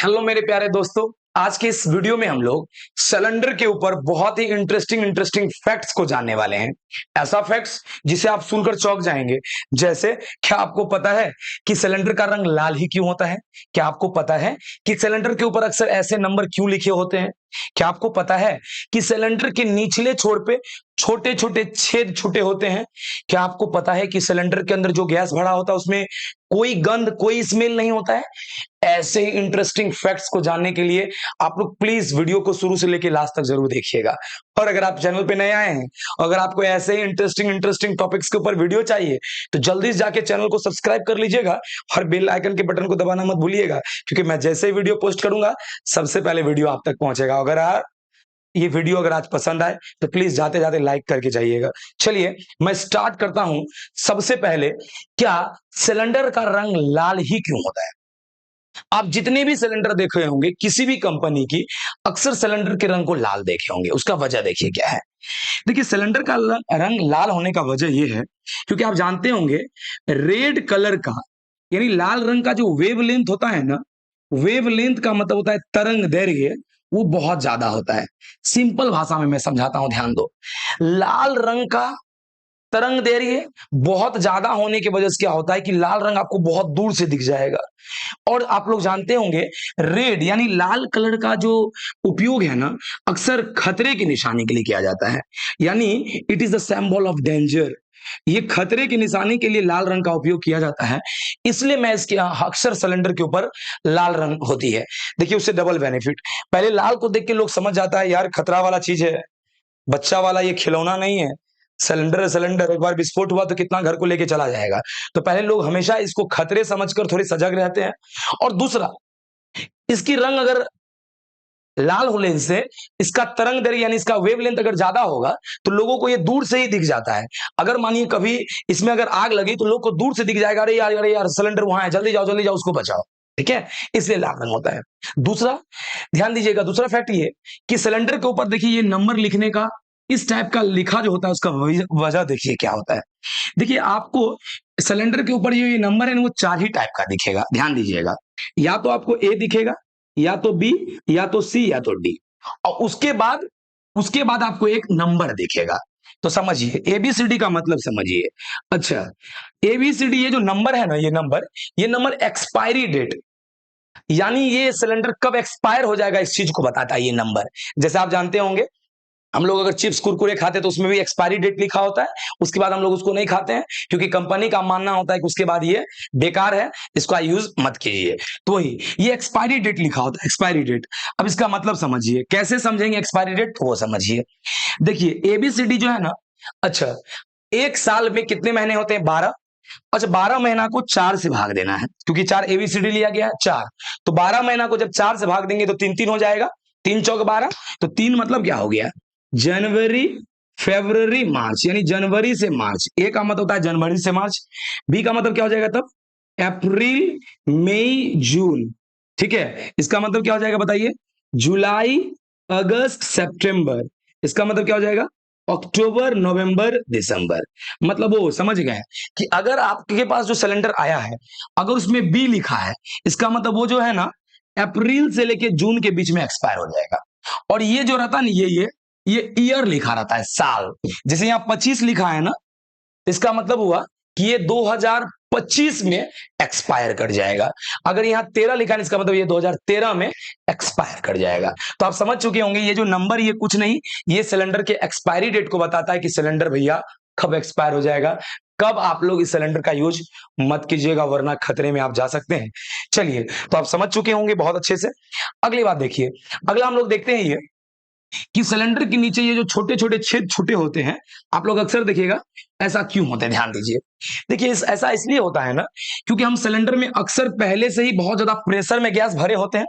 Hello मेरे प्यारे दोस्तों, आज के इस वीडियो में हम लोग सिलेंडर के ऊपर बहुत ही इंटरेस्टिंग फैक्ट्स को जानने वाले हैं। ऐसा फैक्ट्स जिसे आप सुनकर चौंक जाएंगे। जैसे, क्या आपको पता है कि सिलेंडर का रंग लाल ही क्यों होता है? क्या आपको पता है कि सिलेंडर के ऊपर अक्सर ऐसे नंबर क्यों लिखे होते हैं? क्या आपको पता है कि सिलेंडर के निचले छोर पे छोटे छोटे छेद छूटे होते हैं? क्या आपको पता है कि सिलेंडर के अंदर जो गैस भरा होता है उसमें कोई गंध, कोई स्मेल नहीं होता है? ऐसे इंटरेस्टिंग फैक्ट्स को जानने के लिए आप लोग प्लीज वीडियो को शुरू से लेकर लास्ट तक जरूर देखिएगा। और अगर आप चैनल पे नए आए हैं, अगर आपको ऐसे ही इंटरेस्टिंग टॉपिक्स के ऊपर वीडियो चाहिए तो जल्दी से जाके चैनल को सब्सक्राइब कर लीजिएगा और बेल आइकन के बटन को दबाना मत भूलिएगा, क्योंकि मैं जैसे ही वीडियो पोस्ट करूंगा सबसे पहले वीडियो आप तक पहुंचेगा। ये वीडियो अगर आज पसंद आए तो प्लीज जाते जाते लाइक करके जाइएगा। चलिए मैं स्टार्ट करता हूं। सबसे पहले, क्या सिलेंडर का रंग लाल ही क्यों होता है? आप जितने भी सिलेंडर देखे होंगे किसी भी कंपनी की, अक्सर सिलेंडर के रंग को लाल देखे होंगे। उसका वजह देखिए क्या है। देखिए, सिलेंडर का रंग लाल होने का वजह यह है क्योंकि आप जानते होंगे रेड कलर का यानी लाल रंग का जो वेव लेंथ होता है ना, वेव लेंथ का मतलब होता है तरंग दैर्घ्य, वो बहुत ज्यादा होता है। सिंपल भाषा में मैं समझाता हूं, ध्यान दो। लाल रंग का तरंग दैर्घ्य बहुत ज्यादा होने की वजह से क्या होता है कि लाल रंग आपको बहुत दूर से दिख जाएगा। और आप लोग जानते होंगे रेड यानी लाल कलर का जो उपयोग है ना, अक्सर खतरे की निशानी के लिए किया जाता है। यानी it is the symbol of danger. ये खतरे की निशानी के लिए लाल रंग का उपयोग किया जाता है, इसलिए मैं इसके अक्सर सिलेंडर के ऊपर लाल रंग होती है। देखिए, उससे डबल बेनिफिट। पहले लाल को देख के लोग समझ जाता है यार खतरा वाला चीज है, बच्चा वाला ये खिलौना नहीं है। सिलेंडर सिलेंडर एक बार विस्फोट हुआ तो कितना घर को लेके चला जाएगा। तो पहले लोग हमेशा इसको खतरे समझकर थोड़े सजग रहते हैं। और दूसरा, इसकी रंग अगर लाल होने से इसका तरंग दैर्घ्य यानी इसका वेवलेंथ अगर ज्यादा होगा तो लोगों को ये दूर से ही दिख जाता है। अगर मानिए कभी इसमें अगर आग लगी तो लोग को दूर से दिख जाएगा, अरे यार सिलेंडर वहां है, जल्दी जाओ उसको बचाओ। ठीक है, इसलिए लाल रंग होता है। दूसरा, ध्यान दीजिएगा, दूसरा फैक्ट ये कि सिलेंडर के ऊपर देखिए ये नंबर लिखने का इस टाइप का लिखा जो होता है उसका वजह देखिए क्या होता है। देखिए, आपको सिलेंडर के ऊपर ये नंबर है ना, वो चार ही टाइप का दिखेगा। ध्यान दीजिएगा, या तो आपको ए दिखेगा, या तो बी, या तो सी, या तो डी। और उसके बाद आपको एक नंबर दिखेगा। तो समझिए एबीसीडी का मतलब समझिए। अच्छा, एबीसीडी ये जो नंबर है ना, ये नंबर एक्सपायरी डेट यानी ये सिलेंडर कब एक्सपायर हो जाएगा इस चीज को बताता है ये नंबर। जैसे आप जानते होंगे हम लोग अगर चिप्स कुरकुरे खाते हैं तो उसमें भी एक्सपायरी डेट लिखा होता है, उसके बाद हम लोग उसको नहीं खाते हैं क्योंकि कंपनी का मानना होता है कि उसके बाद ये बेकार है, इसका यूज मत कीजिए। तो वही ये एक्सपायरी डेट लिखा होता है, एक्सपायरी डेट। अब इसका मतलब समझिए, कैसे समझेंगे एक्सपायरी डेट, तो वो समझिए। देखिए एबीसीडी जो है ना, अच्छा, एक साल में कितने महीने होते हैं? 12। अच्छा, 12 महीना को 4 से भाग देना है क्योंकि 4 एबीसीडी लिया गया है, 4। तो 12 महीना को जब 4 से भाग देंगे तो 3 हो जाएगा, 3 चौक 12। तो 3 मतलब क्या हो गया? जनवरी, फरवरी, मार्च, यानी जनवरी से मार्च। ए का मतलब होता है जनवरी से मार्च। बी का मतलब क्या हो जाएगा तब? अप्रैल, मई, जून। ठीक है, इसका मतलब क्या हो जाएगा बताइए? जुलाई, अगस्त, सितंबर। इसका मतलब क्या हो जाएगा? अक्टूबर, नवंबर, दिसंबर। मतलब वो समझ गए कि अगर आपके पास जो सिलेंडर आया है, अगर उसमें बी लिखा है, इसका मतलब वो जो है ना अप्रैल से लेके जून के बीच में एक्सपायर हो जाएगा। और ये जो रहता है ना, ये ईयर लिखा रहता है, साल। जैसे यहाँ 25 लिखा है ना, इसका मतलब हुआ कि ये 2025 में एक्सपायर कर जाएगा। अगर यहाँ 13 लिखा है, इसका मतलब ये 2013 में एक्सपायर कर जाएगा। तो आप समझ चुके होंगे ये जो नंबर, ये कुछ नहीं, ये सिलेंडर के एक्सपायरी डेट को बताता है कि सिलेंडर भैया कब एक्सपायर हो जाएगा। कब आप लोग इस सिलेंडर का यूज मत कीजिएगा, वरना खतरे में आप जा सकते हैं। चलिए, तो आप समझ चुके होंगे बहुत अच्छे से। अगली बात देखिए, अगला हम लोग देखते हैं ये कि सिलेंडर के नीचे ये जो छोटे छोटे छेद छूटे होते हैं, आप लोग अक्सर देखिएगा ऐसा क्यों होता है, ध्यान दीजिए। देखिए, ऐसा इसलिए होता है ना क्योंकि हम सिलेंडर में अक्सर पहले से ही बहुत ज्यादा प्रेशर में गैस भरे होते हैं।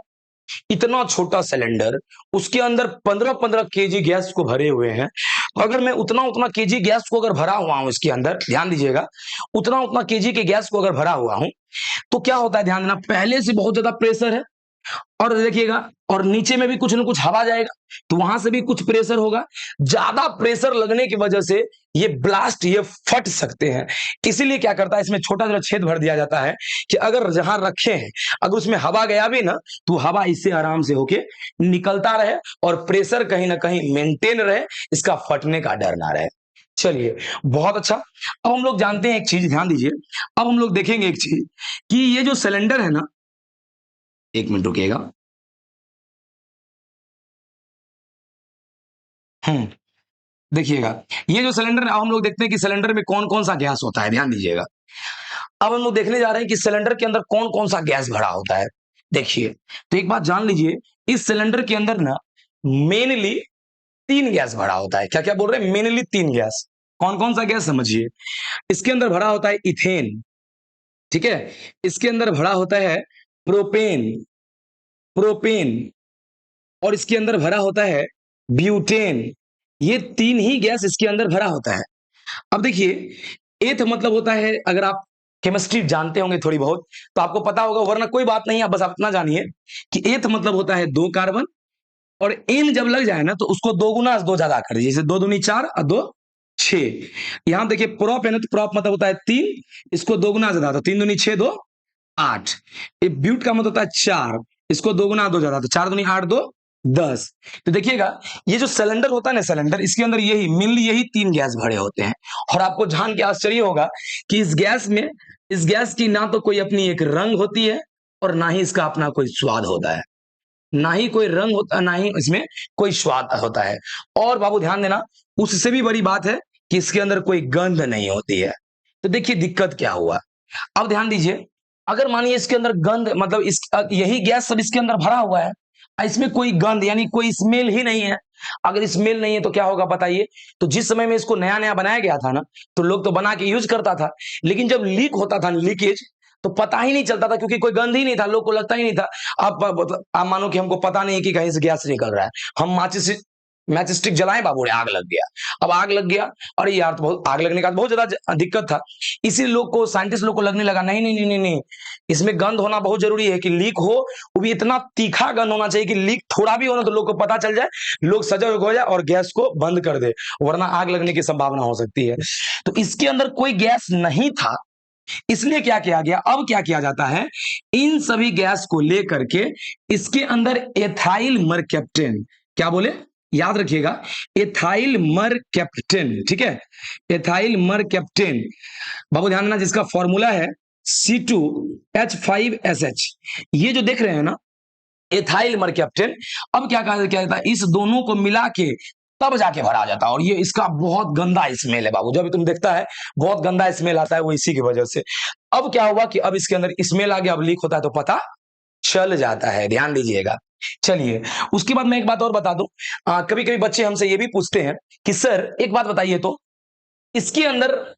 इतना छोटा सिलेंडर, उसके अंदर 15-15 केजी गैस को भरे हुए हैं। अगर मैं उतना उतना केजी गैस को अगर भरा हुआ हूं इसके अंदर, ध्यान दीजिएगा, उतना उतना केजी के गैस को अगर भरा हुआ हूं तो क्या होता है, ध्यान देना, पहले से बहुत ज्यादा प्रेशर है। और देखिएगा, और नीचे में भी कुछ ना कुछ हवा जाएगा, तो वहां से भी कुछ प्रेशर होगा। ज्यादा प्रेशर लगने की वजह से ये ब्लास्ट, ये फट सकते हैं। इसीलिए क्या करता है, इसमें छोटा सा छेद भर दिया जाता है कि अगर जहां रखे हैं, अगर उसमें हवा गया भी ना, तो हवा इससे आराम से होके निकलता रहे और प्रेशर कहीं ना कहीं मेंटेन रहे, इसका फटने का डर ना रहे। चलिए, बहुत अच्छा। अब हम लोग जानते हैं एक चीज, ध्यान दीजिए। अब हम लोग देखेंगे एक चीज कि ये जो सिलेंडर है ना, एक मिनट रुकिएगा। देखिएगा, ये जो सिलेंडर है, अब हम लोग देखते हैं कि सिलेंडर में कौन कौन सा गैस होता है, ध्यान दीजिएगा। अब हम लोग देखने जा रहे हैं कि सिलेंडर के अंदर कौन कौन सा गैस भरा होता है। देखिए, तो एक बात जान लीजिए, इस सिलेंडर के अंदर ना मेनली तीन गैस भरा होता है। क्या क्या बोल रहे हैं, मेनली तीन गैस। कौन कौन सा गैस समझिए। इसके अंदर भरा होता है इथेन, ठीक है। इसके अंदर भरा होता है प्रोपेन, प्रोपेन। और इसके अंदर भरा होता है ब्यूटेन। ये तीन ही गैस इसके अंदर भरा होता है। अब देखिए, एथ मतलब होता है, अगर आप केमिस्ट्री जानते होंगे थोड़ी बहुत तो आपको पता होगा, वरना कोई बात नहीं, आप बस इतना जानिए कि एथ मतलब होता है दो कार्बन। और एन जब लग जाए ना, तो उसको दो गुना दो ज्यादा कर दीजिए, जैसे दो दूनी चार और दो छह। यहां देखिए प्रोप है ना, तो प्रोप मतलब होता है तीन, इसको दो गुना ज्यादा, तो तीन दूनी छह, दो आठ। ये ब्यूट का मतलब होता है चार, इसको दो गुना दो ज्यादा, तो चार दूनी आठ, दो 10। तो देखिएगा, ये जो सिलेंडर होता है ना, सिलेंडर, इसके अंदर यही मेनली यही तीन गैस भरे होते हैं। और आपको जान के आश्चर्य होगा कि इस गैस में, इस गैस की ना तो कोई अपनी एक रंग होती है, और ना ही इसका अपना कोई स्वाद होता है। ना ही कोई रंग होता, ना ही इसमें कोई स्वाद होता है। और बाबू ध्यान देना, उससे भी बड़ी बात है कि इसके अंदर कोई गंध नहीं होती है। तो देखिए दिक्कत क्या हुआ। अब ध्यान दीजिए, अगर मानिए इसके अंदर गंध, मतलब इस यही गैस सब इसके अंदर भरा हुआ है, इसमें कोई गंध यानी कोई स्मेल ही नहीं है। अगर स्मेल नहीं है तो क्या होगा बताइए। तो जिस समय में इसको नया नया बनाया गया था ना, तो लोग तो बना के यूज करता था, लेकिन जब लीक होता था, लीकेज, तो पता ही नहीं चलता था, क्योंकि कोई गंध ही नहीं था, लोग को लगता ही नहीं था। आप मानो कि हमको पता नहीं है कि कहीं से गैस निकल रहा है, हम माचिस मैचस्टिक जलाएं, बाबू रे आग लग गया। अब आग लग गया, अरे यार, तो बहुत आग लगने का बहुत ज्यादा दिक्कत था। इसी लोग को, साइंटिस्ट लोग को लगने लगा, नहीं नहीं नहीं नहीं नहीं, इसमें गंध होना बहुत जरूरी है कि लीक हो, वो भी इतना तीखा गंध होना चाहिए कि लीक थोड़ा भी हो ना तो लोग को पता चल जाए, लोग सजग हो जाए और गैस को बंद कर दे, वरना आग लगने की संभावना हो सकती है। तो इसके अंदर कोई गैस नहीं था, इसलिए क्या किया गया, अब क्या किया जाता है, इन सभी गैस को लेकर के इसके अंदर एथाइल मरकैप्टेन, क्या बोले, याद रखिएगा, एथाइल मरकैप्टेन, ठीक है, एथाइल मरकैप्टेन। बाबू ध्यान देना, जिसका फॉर्मूला है C2H5SH। ये जो देख रहे हैं ना, एथाइल मरकैप्टेन। अब क्या कहा जाता है, इस दोनों को मिला के तब जाके भरा जाता है। और ये इसका बहुत गंदा स्मेल है बाबू, जब तुम देखता है बहुत गंदा स्मेल आता है, वो इसी की वजह से। अब क्या हुआ कि अब इसके अंदर स्मेल आ गया, अब लीक होता है तो पता चल जाता है, ध्यान दीजिएगा। चलिए, उसके बाद मैं एक बात और बता दूं, कभी कभी बच्चे हमसे ये भी पूछते हैं कि सर एक बात बताइए, तो इसके अंदर,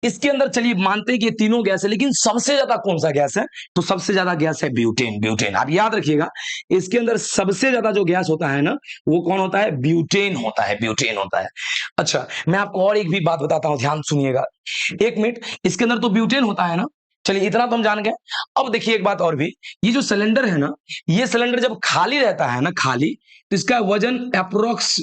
इसके अंदर चलिए मानते हैं कि ये तीनों गैस है, लेकिन सबसे ज्यादा कौन सा गैस है, तो सबसे ज्यादा गैस है ब्यूटेन। ब्यूटेन आप याद रखिएगा, इसके अंदर सबसे ज्यादा जो गैस होता है ना, वो कौन होता है, ब्यूटेन होता है, ब्यूटेन होता है। अच्छा, मैं आपको और एक भी बात बताता हूं, ध्यान सुनिएगा एक मिनट। इसके अंदर तो ब्यूटेन होता है ना, चलिए इतना तो हम जान गए। अब देखिए एक बात और भी, ये जो सिलेंडर है ना, ये सिलेंडर जब खाली रहता है ना, खाली, तो इसका वजन अप्रोक्स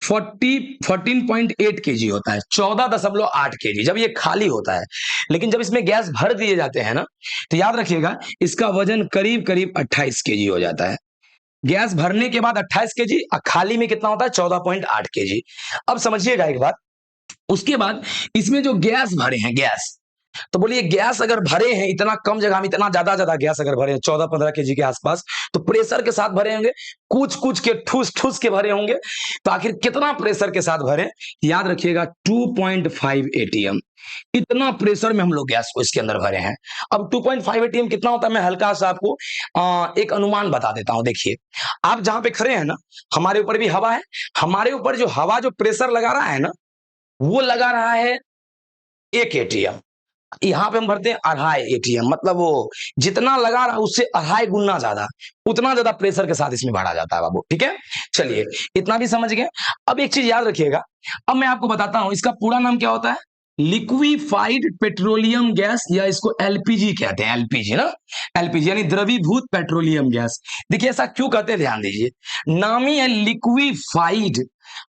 14.8 केजी होता है, 14.8 केजी जब ये खाली होता है। लेकिन जब इसमें गैस भर दिए जाते हैं ना, तो याद रखिएगा, इसका वजन करीब करीब 28 केजी हो जाता है। गैस भरने के बाद 28 केजी, खाली में कितना होता है, 14.8 केजी। अब समझिएगा एक बात, उसके बाद इसमें जो गैस भरे हैं, गैस, तो बोलिए गैस अगर भरे हैं इतना कम जगह में, इतना ज्यादा ज्यादा गैस अगर भरे हैं 14-15 केजी के आसपास, तो प्रेशर के साथ भरे होंगे, कुछ कुछ के ठूस ठूस के भरे होंगे। तो आखिर कितना प्रेशर के साथ भरे, याद रखिएगा 2.5 एटीएम। इतना प्रेशर में हम लोग गैस को इसके अंदर भरे हैं। अब 2.5 एटीएम कितना होता है, मैं हल्का सा आपको एक अनुमान बता देता हूं। देखिए, आप जहां पे खड़े हैं ना, हमारे ऊपर भी हवा है, हमारे ऊपर जो हवा जो प्रेशर लगा रहा है ना, वो लगा रहा है 1 एटीएम। यहाँ पे हम भरते हैं 2.5 एटीएम, मतलब वो जितना लगा रहा है उससे 2.5 गुना ज्यादा, उतना ज्यादा प्रेशर के साथ इसमें भरा जाता है बाबू, ठीक है। चलिए, इतना भी समझ गए। अब एक चीज याद रखिएगा, अब मैं आपको बताता हूं इसका पूरा नाम क्या होता है। लिक्विफाइड पेट्रोलियम गैस, या इसको एलपीजी कहते हैं, एलपीजी ना, एलपीजी यानी द्रवीभूत पेट्रोलियम गैस। देखिए ऐसा क्यों कहते हैं, ध्यान दीजिए, नाम ही है लिक्विफाइड।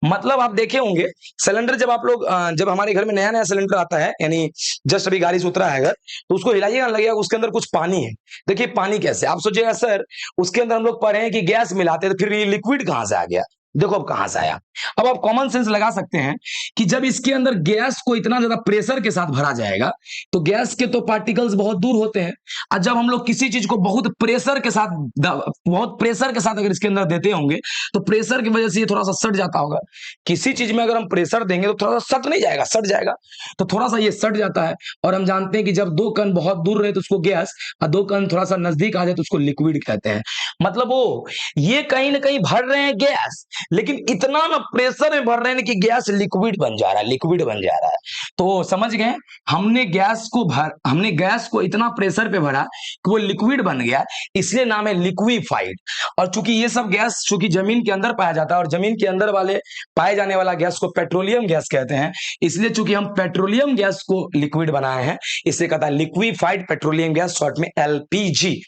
मतलब आप देखे होंगे सिलेंडर, जब आप लोग जब हमारे घर में नया नया सिलेंडर आता है, यानी जस्ट अभी गाड़ी से उतरा है अगर, तो उसको हिलाइएगा, लगेगा उसके अंदर कुछ पानी है। देखिए पानी कैसे, आप सोचिएगा सर उसके अंदर हम लोग पढ़े हैं कि गैस मिलाते हैं, तो फिर ये लिक्विड कहां से आ गया। देखो अब कहां से आया। अब आप कॉमन सेंस लगा सकते हैं कि जब इसके अंदर गैस को इतना ज्यादा प्रेशर के साथ भरा जाएगा, तो गैस के तो पार्टिकल्स बहुत दूर होते हैं, और जब हम लोग किसी चीज को बहुत प्रेशर के साथ अगर इसके अंदर देते होंगे, तो प्रेशर की वजह से ये थोड़ा सा सट जाता होगा। किसी चीज में अगर हम प्रेशर देंगे तो थोड़ा सा सट नहीं जाएगा, सट जाएगा, तो थोड़ा सा ये सट जाता है। और हम जानते हैं कि जब दो कण बहुत दूर रहे तो उसको गैस, और दो कण थोड़ा सा नजदीक आ जाए तो उसको लिक्विड कहते हैं। मतलब वो ये कहीं ना कहीं भर रहे हैं गैस, लेकिन इतना ना प्रेशर में भर रहे हैं कि गैस लिक्विड बन जा रहा है, लिक्विड बन जा रहा है। तो समझ गए, हमने गैस को इतना प्रेशर पे भरा कि वो लिक्विड बन गया, इसलिए नाम है लिक्विफाइड। और चूंकि ये सब गैस चूंकि जमीन के अंदर पाया जाता है, और जमीन के अंदर वाले पाए जाने वाला गैस को पेट्रोलियम गैस कहते हैं, इसलिए चूंकि हम पेट्रोलियम गैस को लिक्विड बनाए हैं, इसे कहता है लिक्विफाइड पेट्रोलियम गैस, शॉर्ट में एलपीजी।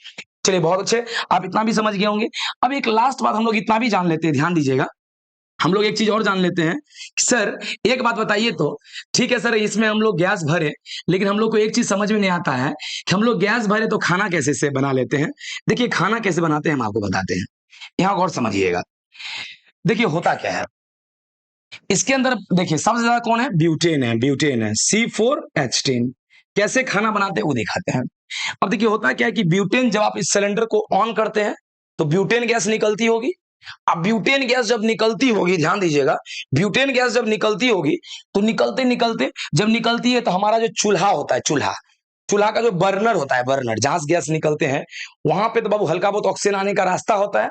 चलिए बहुत अच्छे, आप इतना भी समझ गए होंगे। अब एक लास्ट बात हम लोग इतना भी जान लेते हैं, ध्यान दीजिएगा, हम लोग एक चीज और जान लेते हैं। सर एक बात बताइए तो, ठीक है सर इसमें हम लोग गैस भरे, लेकिन हम लोग को एक चीज समझ में नहीं आता है कि हम लोग गैस भरे तो खाना कैसे से बना लेते हैं। देखिए खाना कैसे बनाते हैं हम आपको बताते हैं, यहां गौर समझिएगा। देखिए होता क्या है इसके अंदर, देखिए सबसे ज्यादा कौन है, ब्यूटेन है, ब्यूटेन है, C4H10। कैसे खाना बनाते हैं वो दिखाते हैं। अब देखिए होता क्या है कि ब्यूटेन, जब आप इस सिलेंडर को ऑन करते हैं तो ब्यूटेन गैस निकलती होगी। अब ब्यूटेन गैस जब निकलती होगी, ध्यान दीजिएगा, ब्यूटेन गैस जब निकलती होगी, तो निकलते निकलते जब निकलती है तो हमारा जो चूल्हा होता है, चूल्हा का जो बर्नर होता है, बर्नर जहां से गैस निकलते हैं, वहां पे तो बाबू हल्का बहुत ऑक्सीजन आने का रास्ता होता है।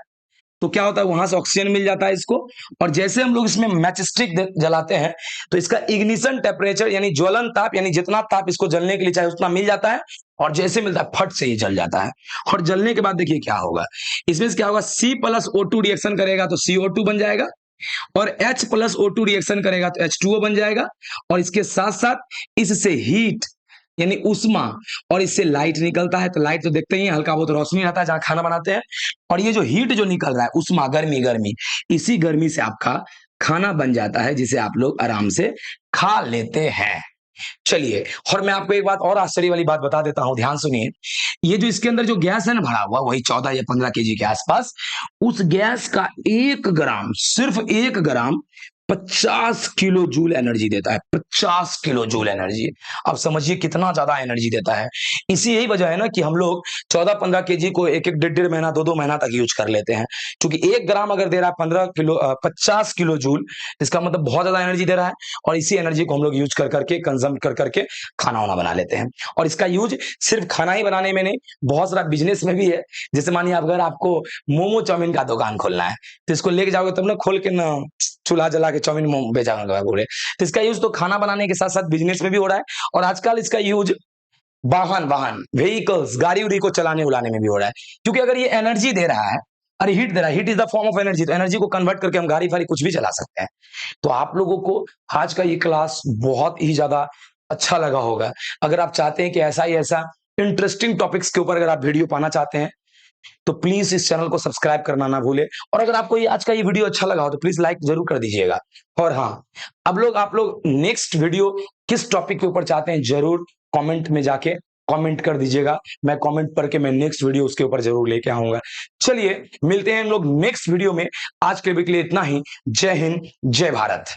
तो क्या होता है, वहां से ऑक्सीजन मिल जाता है इसको, और जैसे हम लोग इसमें मैच स्टिक जलाते हैं, तो इसका इग्निशन टेम्परेचर यानी ज्वलन ताप, यानी जितना ताप इसको जलने के लिए चाहिए उतना मिल जाता है, और जैसे मिलता है फट से ये जल जाता है। और जलने के बाद देखिए क्या होगा, इसमें से क्या होगा, C+O2 रिएक्शन करेगा तो CO2 बन जाएगा, और H+O2 रिएक्शन करेगा तो H2O बन जाएगा, और इसके साथ साथ इससे हीट यानी उष्मा, और इससे लाइट निकलता है। तो लाइट तो देखते ही हल्का बहुत रोशनी रहता है जहां खाना बनाते हैं, और ये जो हीट जो निकल रहा है, उष्मा, गर्मी, इसी गर्मी से आपका खाना बन जाता है, जिसे आप लोग आराम से खा लेते हैं। चलिए, और मैं आपको एक बात और आश्चर्य वाली बात बता देता हूं, ध्यान सुनिए। ये जो इसके अंदर जो गैस है ना भरा हुआ, वही 14 या 15 केजी के आसपास, उस गैस का 1 ग्राम, सिर्फ 1 ग्राम 50 किलो जूल एनर्जी देता है, 50 किलो जूल एनर्जी। अब समझिए कितना ज्यादा एनर्जी देता है। इसी यही वजह है ना कि हम लोग 14-15 केजी को एक एक डेढ़ महीना, 2 महीना तक यूज कर लेते हैं, क्योंकि 1 ग्राम अगर दे रहा है 50 किलो जूल, इसका मतलब बहुत ज्यादा एनर्जी दे रहा है, और इसी एनर्जी को हम लोग यूज कर करके, कंज्यूम कर करके खाना वाना बना लेते हैं। और इसका यूज सिर्फ खाना ही बनाने में नहीं, बहुत सारा बिजनेस में भी है। जैसे मानिए अगर आपको मोमो चाउमीन का दुकान खोलना है, तो इसको लेके जाओगे तब ना, खोल के ना चूल्हा जला के चाउमीन बेचा बोले, तो इसका यूज तो खाना बनाने के साथ साथ बिजनेस में भी हो रहा है, और आजकल इसका यूज वाहन व्हीकल्स, गाड़ी उड़ी को चलाने उलाने में भी हो रहा है। क्योंकि अगर ये एनर्जी दे रहा है, अरे हीट दे रहा है, heat is the form of energy, तो एनर्जी को कन्वर्ट करके हम गाड़ी फाड़ी कुछ भी चला सकते हैं। तो आप लोगों को आज का ये क्लास बहुत ही ज्यादा अच्छा लगा होगा। अगर आप चाहते हैं कि ऐसा ही ऐसा इंटरेस्टिंग टॉपिक्स के ऊपर अगर आप वीडियो पाना चाहते हैं, तो प्लीज इस चैनल को सब्सक्राइब करना ना भूले। और अगर आपको ये आज का ये वीडियो अच्छा लगा हो तो प्लीज लाइक जरूर कर दीजिएगा। और हाँ, आप लोग नेक्स्ट वीडियो किस टॉपिक के ऊपर चाहते हैं, जरूर कमेंट में जाके कमेंट कर दीजिएगा। मैं कमेंट पढ़ के मैं नेक्स्ट वीडियो उसके ऊपर जरूर लेके आऊंगा। चलिए मिलते हैं हम लोग नेक्स्ट वीडियो में। आज के लिए इतना ही। जय हिंद, जय भारत।